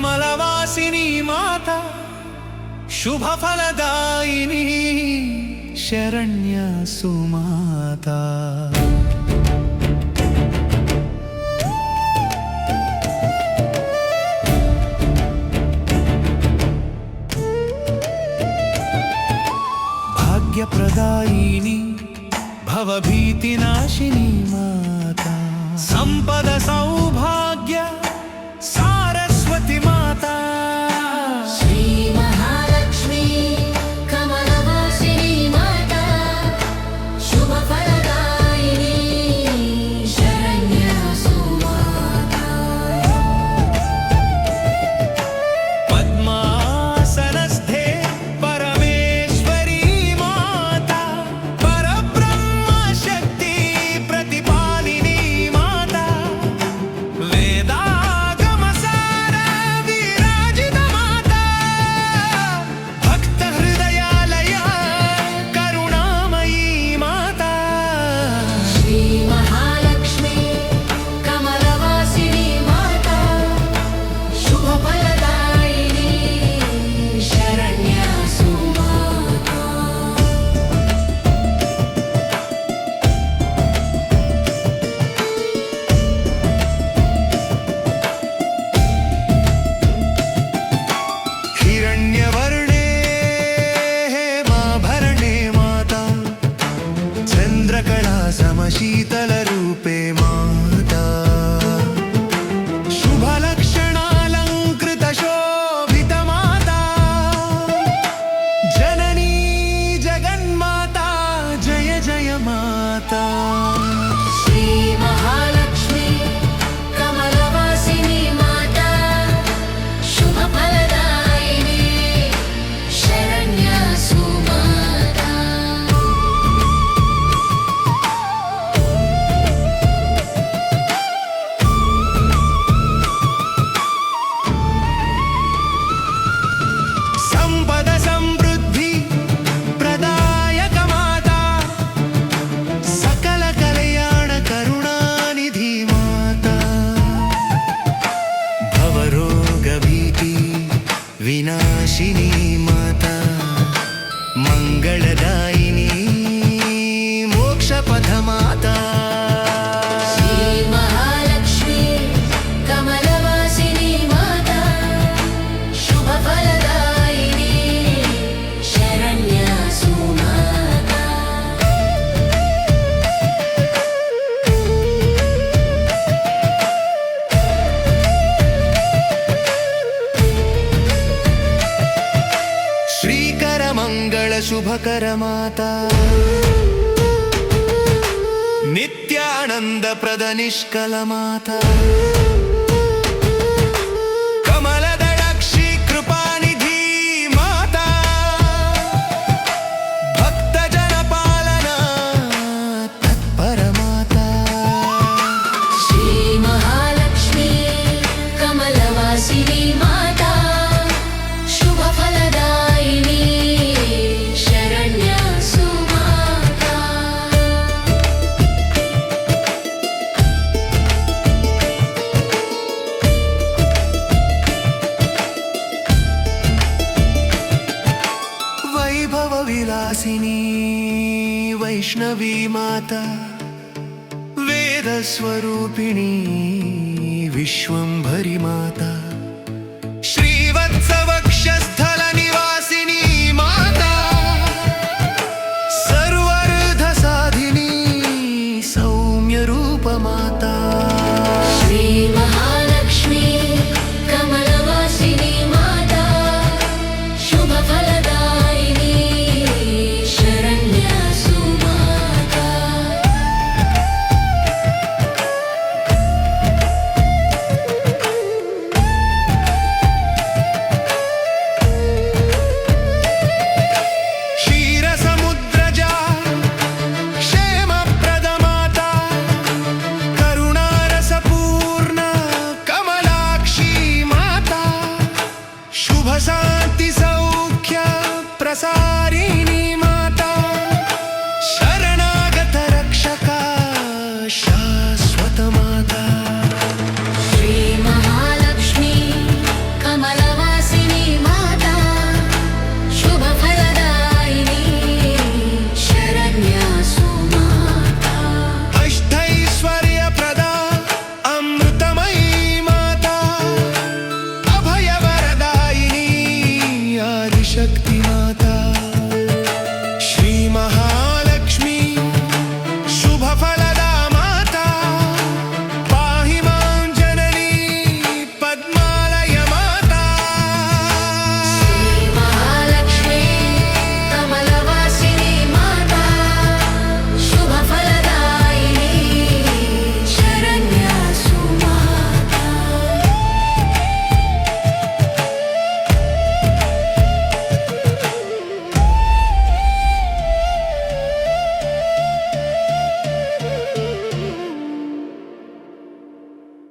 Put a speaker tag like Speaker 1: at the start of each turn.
Speaker 1: कमलवासिनी माता शुभफलदायिनी शरण्या सुमाता। भाग्यप्रदायिनी भवभीतिनाशिनी माता संपद सौभाग्य सारस्वती माता।
Speaker 2: श्री महालक्ष्मी कमलवासिनी माता शुभफलदायिनी शरण्या सुमाता।
Speaker 1: पद्मासनस्थे परमेश्वरी माता परब्रह्मशक्ति प्रतिपालिनी माता वेदागमसार विराजित माता भक्तहृदयालय करुणामयी माता।
Speaker 2: श्री महालक्ष्मी कमलवासिनी माता शुभफलदायिनी शरण्या सुमाता।
Speaker 1: हिरण्यवर्णे हेमाभरणे माता चन्द्रकला समशीतलरूपे माता शुभलक्षणालङ्कृतशोभित माता जननी जगन्माता जय जय माता।
Speaker 2: श्री महालक्ष्मी कमलवासिनी माता शुभफलदायिनी शरण्या सुमाता।
Speaker 1: संपद समृद्धि प्रदायक माता सकल कल्याण करुणानिधि माता भवरोग भीति विनाशिनी माता मंगलदायिनी मोक्षपथ माता।
Speaker 2: श्री महालक्ष्मी कमलवासिनी माता शुभफलदायिनी शरण्या सुमाता।
Speaker 1: श्रीकर मंगल शुभकर माता नित्यानंद प्रद निष्कल माता कमलदळक्षी कृपानिधि माता भक्तजन पालना तत्पर माता।
Speaker 2: श्री महालक्ष्मी कमलवासिनी माता शुभफलदायिनी शरण्या सुमाता।
Speaker 1: वैभव विलासिनी वैष्णवी माता वेदस्वरूपिणी विश्वंभरी माता श्रीवत्सवक्षस्थल निवासिनी माता सर्वार्थ साधिनी सौम्य रूप माता।
Speaker 2: श्री महालक्ष्मी कमलवासिनी माता शुभफलदायिनी शरण्या सुमाता।
Speaker 1: क्षीरसमुद्रजा क्षेमप्रद माता करुणारसपूर्ण कमलाक्षी माता शुभशान्ति